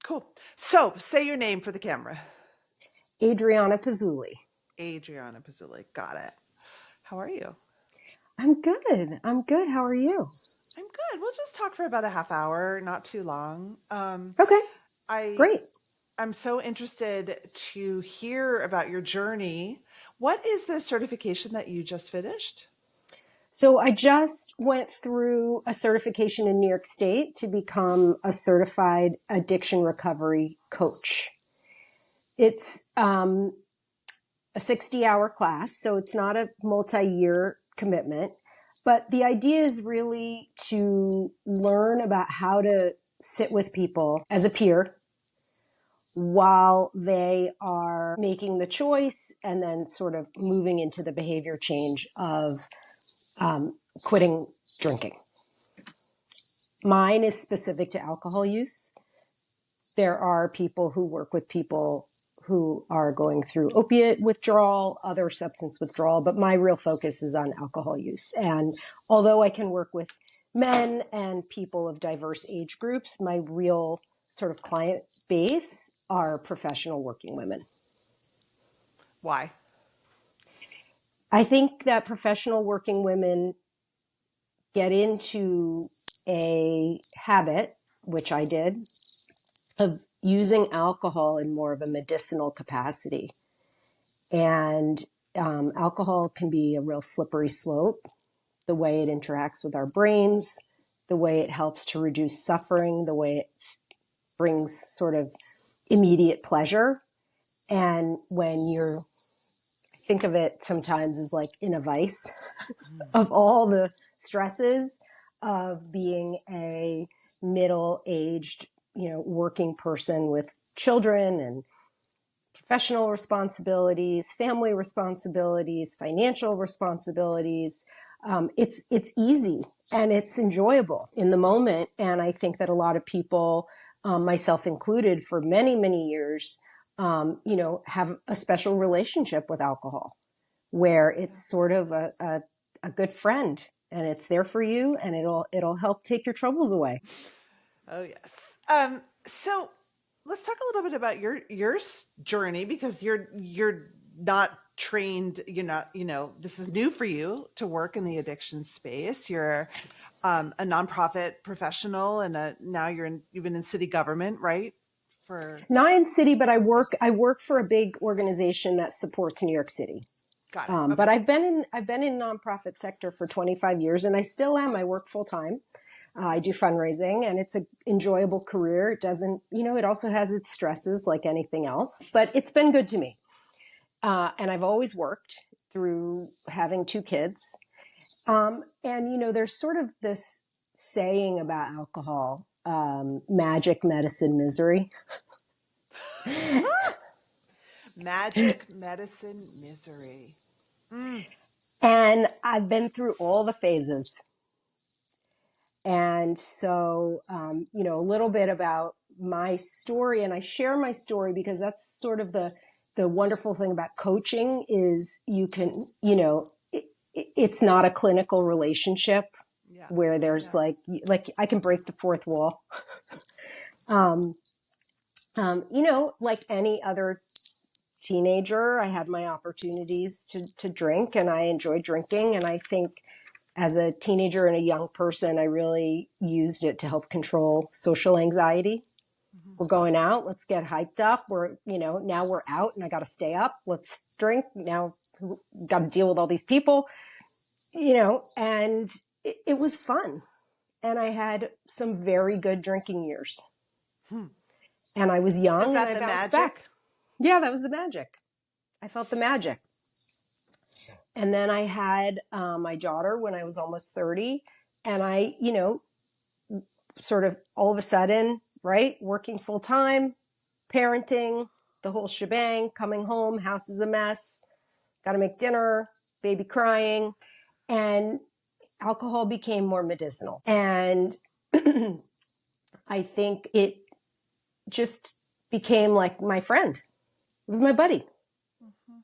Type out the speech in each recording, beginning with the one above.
Cool. So say your name for the camera. Adriana Pezzulli. Adriana Pezzulli. Got it. How are you? I'm good. I'm good. How are you? I'm good. We'll just talk for about a half hour, not too long. Okay, I great. I'm so interested to hear about your journey. What is the certification that you just finished? So I just went through a certification in New York State to become a certified addiction recovery coach. It's a 60-hour class, so it's not a multi-year commitment. But the idea is really to learn about how to sit with people as a peer while they are making the choice and then sort of moving into the behavior change of quitting drinking. Mine is specific to alcohol use. There are people who work with people who are going through opiate withdrawal, other substance withdrawal, but my real focus is on alcohol use. And although I can work with men and people of diverse age groups, my real sort of client base are professional working women. Why? I think that professional working women get into a habit, which I did, of using alcohol in more of a medicinal capacity. And alcohol can be a real slippery slope, the way it interacts with our brains, the way it helps to reduce suffering, the way it brings sort of immediate pleasure. And when you're, think of it sometimes as like in a vice of all the stresses of being a middle-aged, working person with children and professional responsibilities, family responsibilities, financial responsibilities. It's easy and it's enjoyable in the moment. And I think that a lot of people, myself included, for many, many years, have a special relationship with alcohol, where it's sort of a good friend, and it's there for you, and it'll help take your troubles away. Oh yes. So let's talk a little bit about your journey, because you're not trained. You're not. This is new for you to work in the addiction space. You're a nonprofit professional, and now you've been in city government, right? For Not in city, but I work for a big organization that supports New York City. Got it. But Okay. I've been in nonprofit sector for 25 years, and I still am. I work full time. I do fundraising, and it's an enjoyable career. It doesn't, it also has its stresses like anything else, but it's been good to me. And I've always worked through having two kids. And, there's sort of this saying about alcohol, magic, medicine, misery. Magic, medicine, misery. Mm. And I've been through all the phases. And so, a little bit about my story, and I share my story because that's sort of the wonderful thing about coaching is you can, it's not a clinical relationship Yeah. where there's Yeah. like I can break the fourth wall. um, like any other teenager, I had my opportunities to drink, and I enjoyed drinking. And I think as a teenager and a young person, I really used it to help control social anxiety. Mm-hmm. We're going out. Let's get hyped up. Now we're out and I got to stay up. Let's drink. Now got to deal with all these people, and it was fun. And I had some very good drinking years. Hmm. And I was Is young and that I the bounced back. magic? Yeah, that was the magic. I felt the magic. And then I had my daughter when I was almost 30. And I, sort of all of a sudden, right, working full time, parenting, the whole shebang, coming home, house is a mess, got to make dinner, baby crying. And alcohol became more medicinal. And I think it just became like my friend. It was my buddy. Mm-hmm.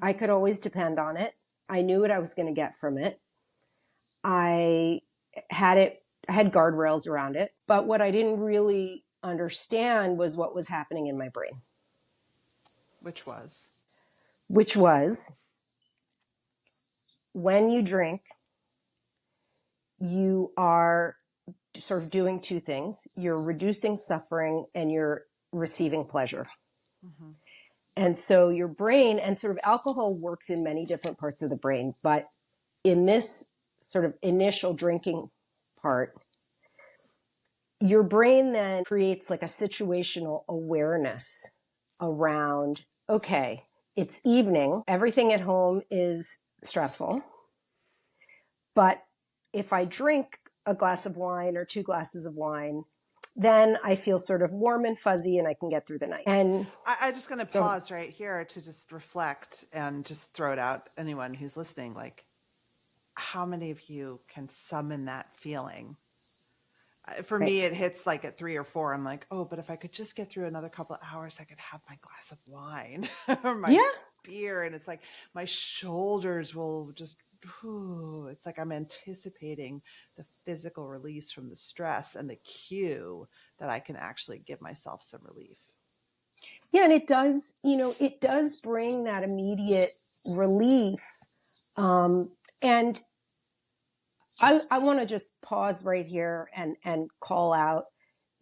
I Mm-hmm. could always depend on it. I knew what I was going to get from it. I had guardrails around it. But what I didn't really understand was what was happening in my brain, Which was? which was when you drink, you are sort of doing two things. You're reducing suffering and you're receiving pleasure. Mm-hmm. And so your brain, and sort of alcohol works in many different parts of the brain, but in this sort of initial drinking part, your brain then creates like a situational awareness around, okay, it's evening, everything at home is stressful, but if I drink a glass of wine or two glasses of wine, then I feel sort of warm and fuzzy and I can get through the night. And I'm just going to pause right here to just reflect and just throw it out. Anyone who's listening, like, how many of you can summon that feeling? For me, it hits like at 3 or 4. I'm like, oh, but if I could just get through another couple of hours, I could have my glass of wine or my beer. And it's like my shoulders will just, it's like I'm anticipating the physical release from the stress and the cue that I can actually give myself some relief. Yeah, and it does, it does bring that immediate relief. And I want to just pause right here and call out,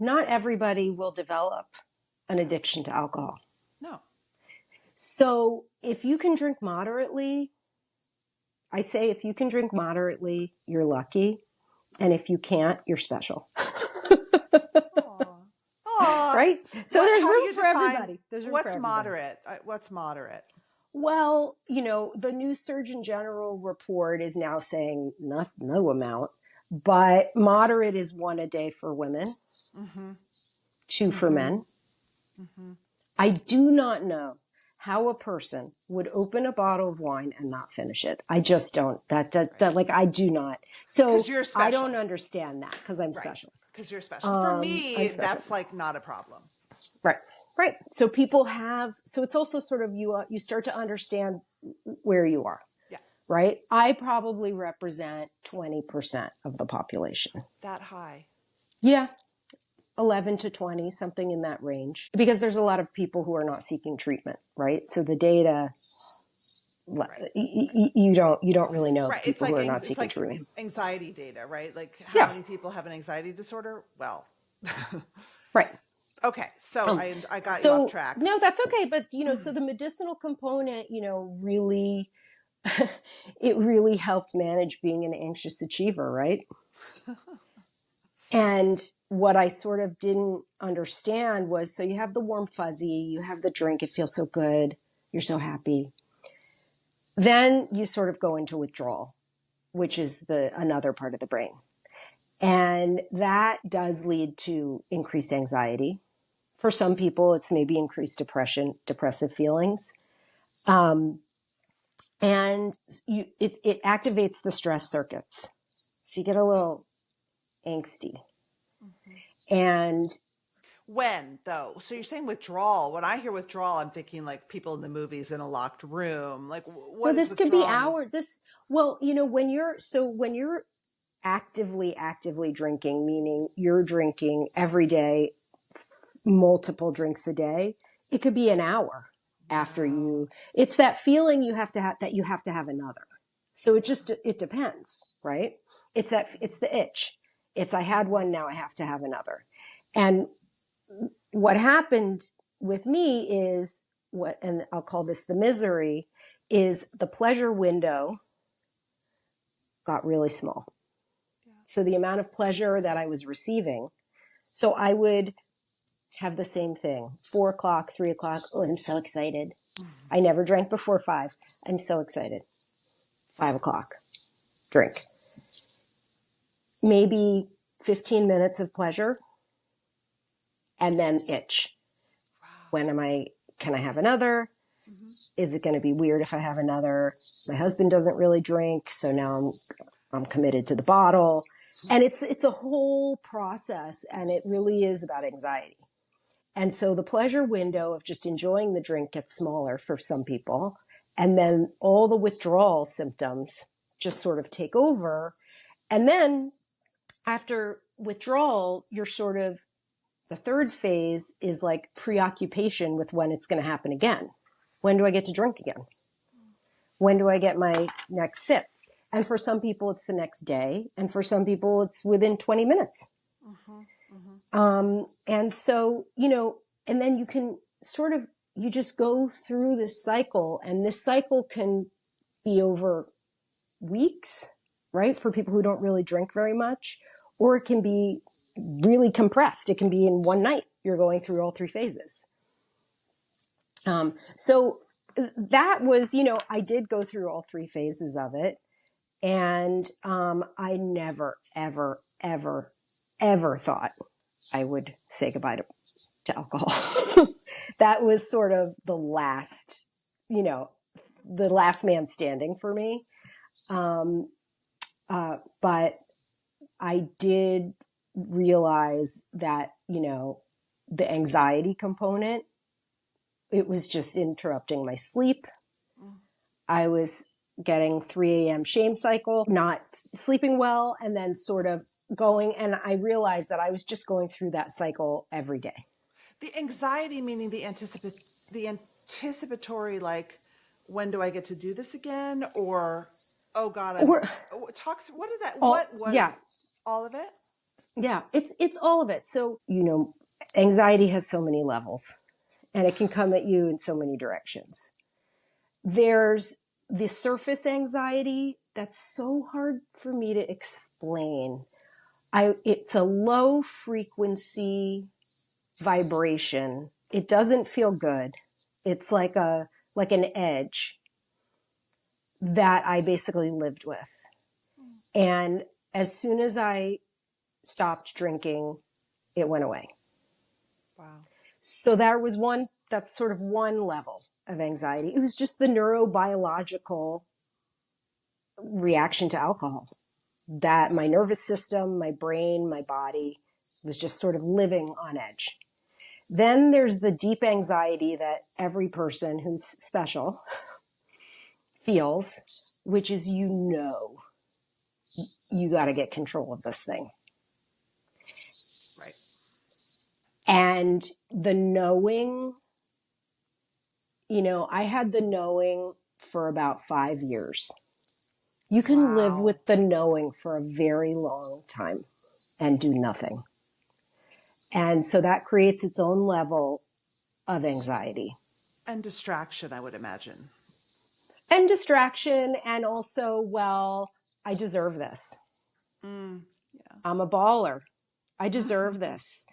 not everybody will develop an addiction to alcohol. No. So if you can drink moderately, I say if you can drink moderately, you're lucky. And if you can't, you're special. Aww. Right? So there's room for everybody. There's room what's for everybody. moderate? What's moderate? Well, the new Surgeon General report is now saying no amount, but moderate is 1 a day for women, 2 for men. I do not know how a person would open a bottle of wine and not finish it. I just don't. Like, I do not. So I don't understand that because I'm special. Because you're special. For me, that's like not a problem. Right. So people so it's also sort of you start to understand where you are. Yeah. Right. I probably represent 20% of the population. That high. Yeah. 11 to 20, something in that range. Because there's a lot of people who are not seeking treatment. Right. So the data, you don't really know people who are not seeking treatment. Anxiety data, right? Like how many people have an anxiety disorder? Well, right. Okay, so I got you off track. No, that's okay. But, so the medicinal component, really, it really helped manage being an anxious achiever, right? And what I sort of didn't understand was, so you have the warm fuzzy, you have the drink, it feels so good, you're so happy. Then you sort of go into withdrawal, which is another part of the brain. And that does lead to increased anxiety. For some people, it's maybe increased depressive feelings. And it activates the stress circuits. So you get a little angsty. And when, though? So you're saying withdrawal. When I hear withdrawal, I'm thinking like people in the movies in a locked room. Like, what is this could be withdrawal? when you're actively drinking, meaning you're drinking every day, multiple drinks a day, it could be an hour after it's that feeling you have to have another. So it depends, right? It's the itch. I had one, now I have to have another. And what happened with me is and I'll call this the misery, is the pleasure window got really small. Yeah. So the amount of pleasure that I was receiving, so I would have the same thing. 4 o'clock, 3 o'clock. Oh, I'm so excited. I never drank before 5. I'm so excited. 5 o'clock. Drink. Maybe 15 minutes of pleasure. And then itch. Wow. Can I have another? Is it going to be weird if I have another? My husband doesn't really drink, so now I'm committed to the bottle. And it's a whole process, and it really is about anxiety. And so the pleasure window of just enjoying the drink gets smaller for some people. And then all the withdrawal symptoms just sort of take over. And then after withdrawal, you're sort of The third phase is like preoccupation with when it's going to happen again. When do I get to drink again? When do I get my next sip? And for some people, it's the next day. And for some people, it's within 20 minutes. Mm-hmm. Mm-hmm. And so, and then you can sort of, you just go through this cycle, and this cycle can be over weeks, right? For people who don't really drink very much, or it can be really compressed. It can be in one night. You're going through all three phases. So that was, I did go through all three phases of it. And I never, ever, ever, ever thought I would say goodbye to alcohol. That was sort of the last man standing for me. But I did realize that, the anxiety component, it was just interrupting my sleep. I was getting 3 a.m. shame cycle, not sleeping well, and then sort of going. And I realized that I was just going through that cycle every day. The anxiety meaning the anticipatory, like, when do I get to do this again? Or, oh God, Or talk through, what is that? all, What was yeah, all of it? yeah, it's all of it. So, anxiety has so many levels, and it can come at you in so many directions. There's the surface anxiety that's so hard for me to explain. It's a low frequency vibration. It doesn't feel good. It's like an edge that I basically lived with. And as soon as I stopped drinking, it went away. Wow. So that's sort of one level of anxiety. It was just the neurobiological reaction to alcohol, that my nervous system, my brain, my body was just sort of living on edge. Then there's the deep anxiety that every person who's special feels, which is, you got to get control of this thing. Right. And the knowing, I had the knowing for about 5 years. You can live Wow. with the knowing for a very long time and do nothing. And so that creates its own level of anxiety. And distraction, I would imagine. And distraction, and also, well, I deserve this. Yeah. I'm a baller. I deserve this.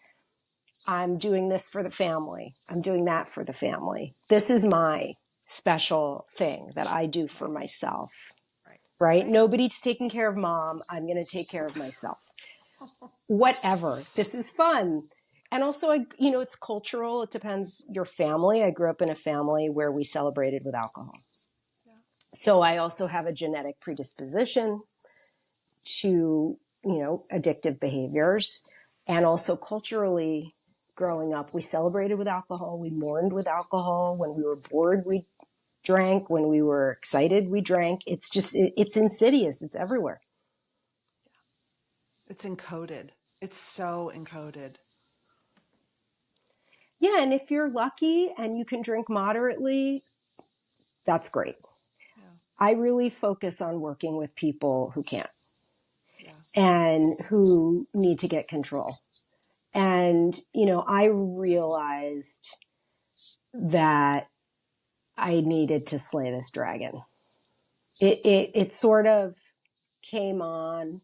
I'm doing this for the family. I'm doing that for the family. This is my special thing that I do for myself, Right. right? Right. Nobody's taking care of mom. I'm going to take care of myself. Whatever. This is fun. And also, it's cultural. It depends your family. I grew up in a family where we celebrated with alcohol. Yeah. So I also have a genetic predisposition to, addictive behaviors. And also culturally, growing up, we celebrated with alcohol. We mourned with alcohol. When we were bored, we drank. When we were excited, we drank. It's just, it's insidious. It's everywhere. It's encoded. It's so encoded. Yeah. And if you're lucky and you can drink moderately, that's great. Yeah. I really focus on working with people who can't. Yeah. And who need to get control. And, I realized that I needed to slay this dragon. It sort of came on.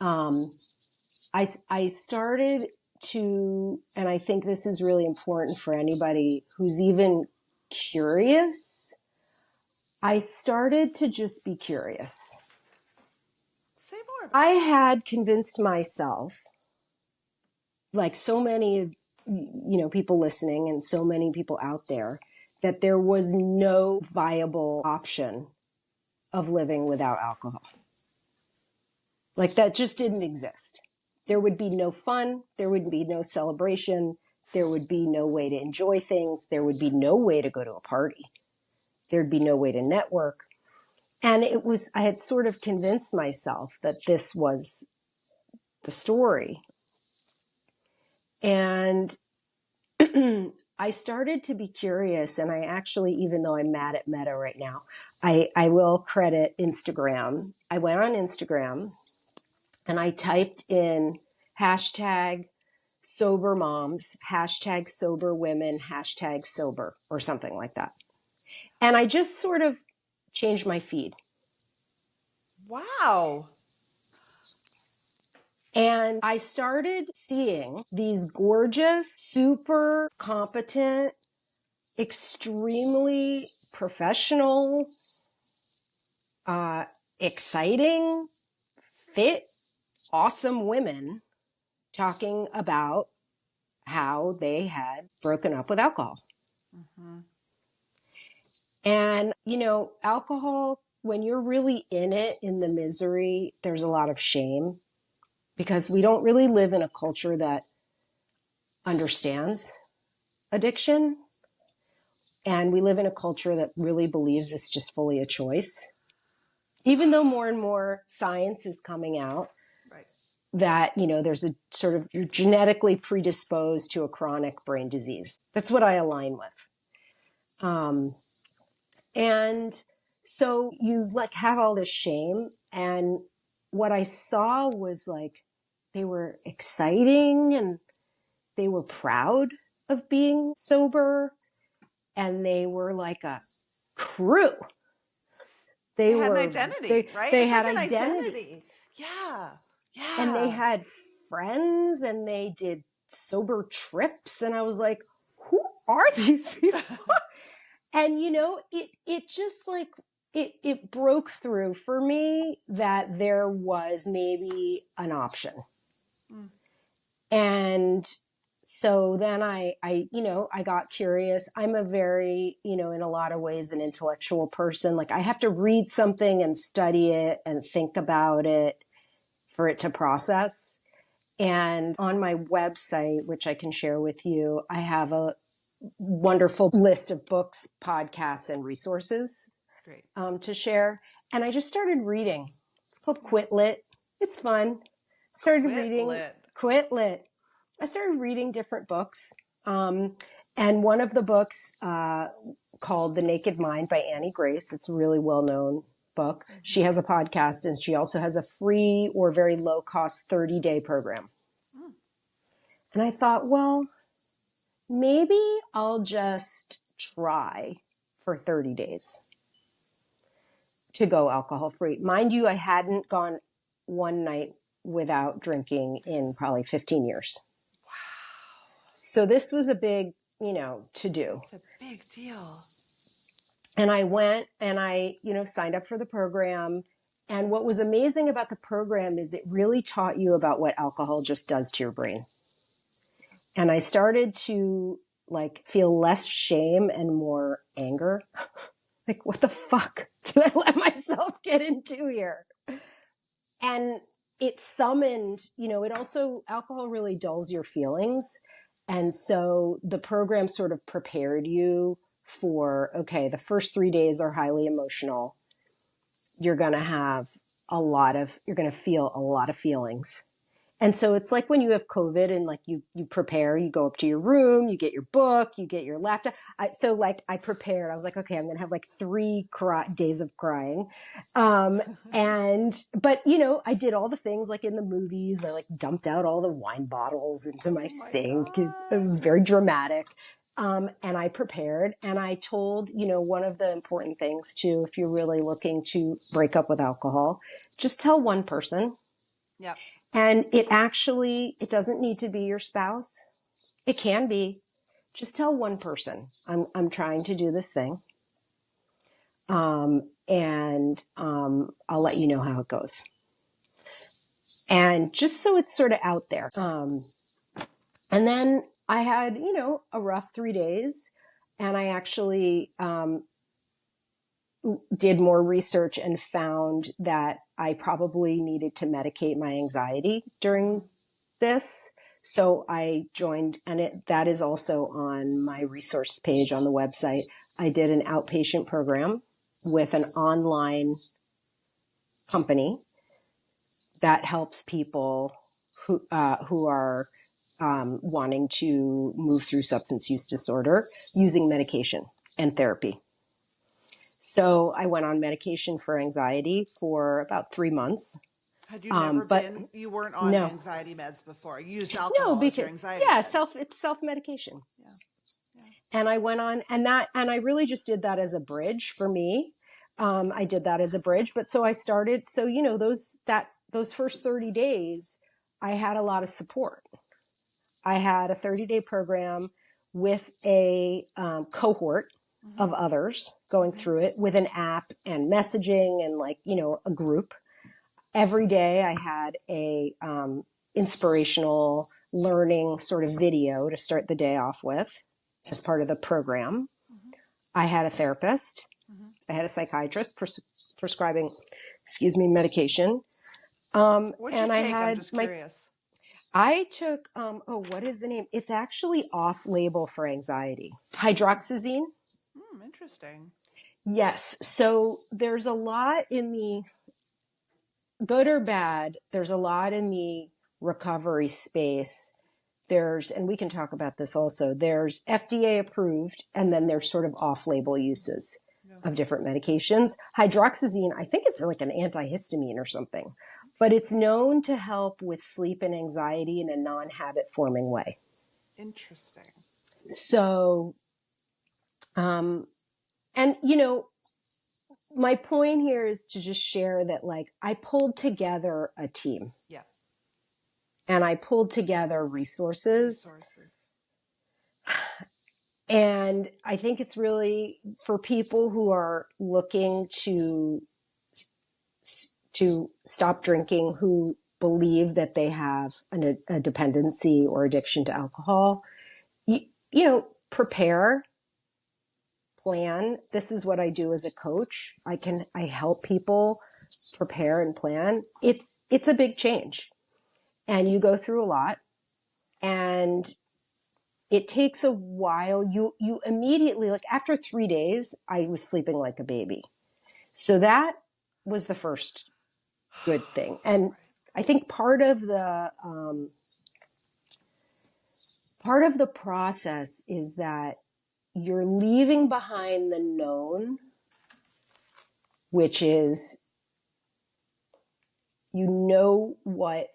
I started to, and I think this is really important for anybody who's even curious. I started to just be curious. Say more. I had convinced myself, like so many, people listening and so many people out there, that there was no viable option of living without alcohol. Like that just didn't exist. There would be no fun. There would be no celebration. There would be no way to enjoy things. There would be no way to go to a party. There'd be no way to network. And I had sort of convinced myself that this was the story. And I started to be curious, and I actually, even though I'm mad at Meta right now, I will credit Instagram. I went on Instagram and I typed in hashtag sober moms, hashtag sober women, hashtag sober, or something like that. And I just sort of changed my feed. Wow. And I started seeing these gorgeous, super competent, extremely professional, uh, exciting, fit, awesome women talking about how they had broken up with alcohol. Mm-hmm. And, alcohol, when you're really in it, in the misery, there's a lot of shame because we don't really live in a culture that understands addiction. And we live in a culture that really believes it's just fully a choice. Even though more and more science is coming out Right. that, there's a sort of, you're genetically predisposed to a chronic brain disease. That's what I align with. And so you like have all this shame. And what I saw was like, they were exciting and they were proud of being sober and they were like a crew. They They had an were, identity, they, right? they It's had like an identity identity. Yeah. and they Yeah. had friends and they did sober trips. And I was like, who are these people? And it just like it broke through for me that there was maybe an option. Mm. And so then I got curious. I'm a very, in a lot of ways, an intellectual person. Like I have to read something and study it and think about it for it to process. And on my website, which I can share with you, I have a wonderful list of books, podcasts, and resources Great. to share. And I just started reading. It's called Quit Lit. It's fun. Started Quit reading lit. Quit Lit. I started reading different books. And one of the books called The Naked Mind by Annie Grace. It's a really well-known book. Mm-hmm. She has a podcast and she also has a free or very low-cost 30-day program. Mm. And I thought, well, maybe I'll just try for 30 days to go alcohol free. Mind you, I hadn't gone one night without drinking in probably 15 years. Wow. So this was a big, to do. It's a big deal. And I went and I, signed up for the program. And what was amazing about the program is it really taught you about what alcohol just does to your brain. And I started to like feel less shame and more anger. Like, what the fuck did I let myself get into here? And it summoned, it also, alcohol really dulls your feelings. And so the program sort of prepared you for, okay, the first 3 days are highly emotional. You're going to you're going to feel a lot of feelings. And so it's like when you have COVID and like you prepare, you go up to your room, you get your book, you get your laptop. So like I prepared, I was like, okay, I'm going to have like 3 days of crying. But I did all the things like in the movies. I like dumped out all the wine bottles into my Oh my sink. It God. was very dramatic. And I prepared and I told, one of the important things too, if you're really looking to break up with alcohol, just tell one person. Yep. And it doesn't need to be your spouse. It can be. Just tell one person, I'm trying to do this thing. I'll let you know how it goes. And just so it's sort of out there. And then I had, a rough 3 days and I actually, did more research and found that I probably needed to medicate my anxiety during this. So I joined, and that is also on my resource page on the website. I did an outpatient program with an online company that helps people who are wanting to move through substance use disorder using medication and therapy. So I went on medication for anxiety for about 3 months. Had you never But been, you weren't on no, anxiety meds before? You used no, alcohol as your because anxiety yeah, med. it's self-medication. Yeah. Yeah. And I went on and I really just did that as a bridge for me. I did that as a bridge, but so I started, so, those first 30 days, I had a lot of support. I had a 30-day program with a cohort of others going through it with an app and messaging and a group. Every day I had a inspirational learning sort of video to start the day off with as part of the program. I had a therapist. I had a psychiatrist prescribing, medication. What'd you And I take? I'm had just curious. I took, what is the name? It's actually off label for anxiety. Hydroxyzine. Interesting. Yes. So there's a lot in the good or bad, there's a lot in the recovery space. And we can talk about this also, there's FDA approved, and then there's sort of off label uses of different medications. Hydroxyzine, I think it's like an antihistamine or something, but it's known to help with sleep and anxiety in a non habit forming way. Interesting. So, and my point here is to just share that, I pulled together a team. Yeah. And I pulled together resources. Resources. And I think it's really for people who are looking to stop drinking, who believe that they have a dependency or addiction to alcohol. Prepare, plan. This is what I do as a coach. I help people prepare and plan. It's a big change, and you go through a lot, and it takes a while. You immediately, after 3 days, I was sleeping like a baby. So that was the first good thing. And I think part of the process is that you're leaving behind the known, which is, what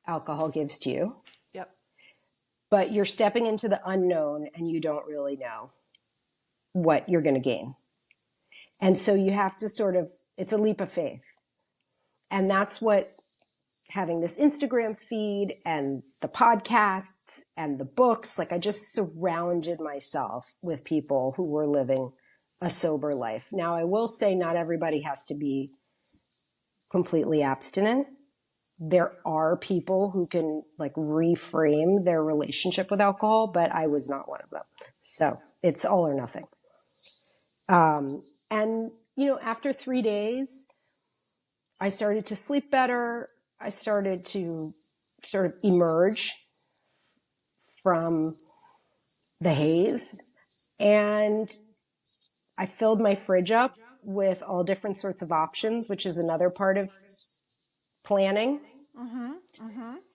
alcohol gives to you, Yep. but you're stepping into the unknown and you don't really know what you're going to gain. And so you have to it's a leap of faith. And that's what having this Instagram feed and the podcasts and the books, I just surrounded myself with people who were living a sober life. Now, I will say not everybody has to be completely abstinent. There are people who can reframe their relationship with alcohol, but I was not one of them. So it's all or nothing. And, after 3 days, I started to sleep better. I started to sort of emerge from the haze, and I filled my fridge up with all different sorts of options, which is another part of planning.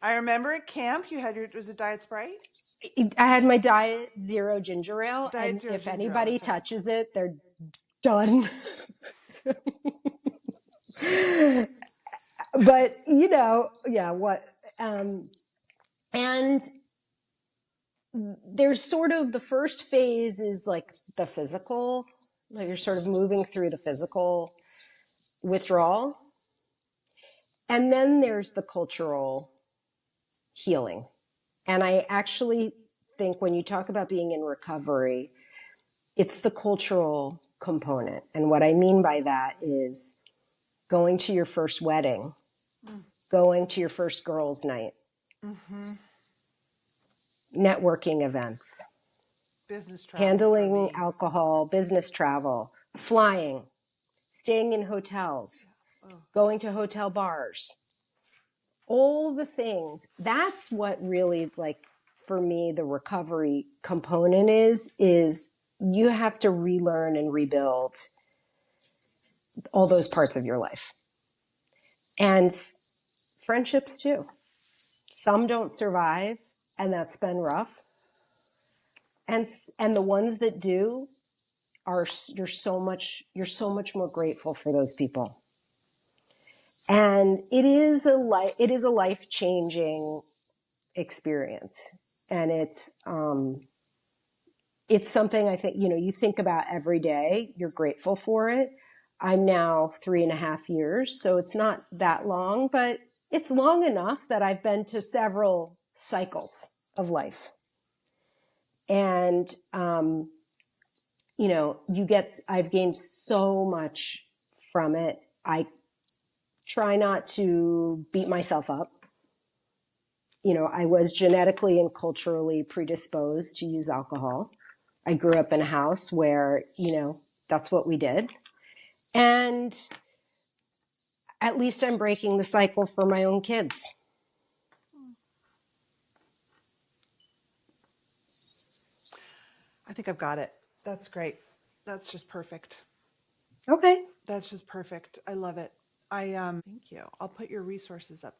I remember at camp you had was it Diet Sprite? I had my Diet Zero ginger ale, Diet and Zero if ginger ale, anybody that's right. touches it, they're done. But yeah, what? And there's sort of the first phase is the physical, you're sort of moving through the physical withdrawal. And then there's the cultural healing. And I actually think when you talk about being in recovery, it's the cultural component. And what I mean by that is going to your first wedding, going to your first girls' night, networking events, Business travel for handling me. alcohol, business travel, flying, staying in hotels, going to hotel bars, all the things. That's what really, for me, the recovery component is you have to relearn and rebuild all those parts of your life. And friendships too. Some don't survive. and that's been rough. And the ones that do are, you're so much more grateful for those people. And it is a life changing experience. And it's something I think, you think about every day, you're grateful for it. I'm now 3.5 years, so it's not that long, but it's long enough that I've been to several cycles of life. And, I've gained so much from it. I try not to beat myself up. I was genetically and culturally predisposed to use alcohol. I grew up in a house where, that's what we did. And at least I'm breaking the cycle for my own kids. I think I've got it. That's great. That's just perfect. Okay. That's just perfect. I love it. Thank you. I'll put your resources up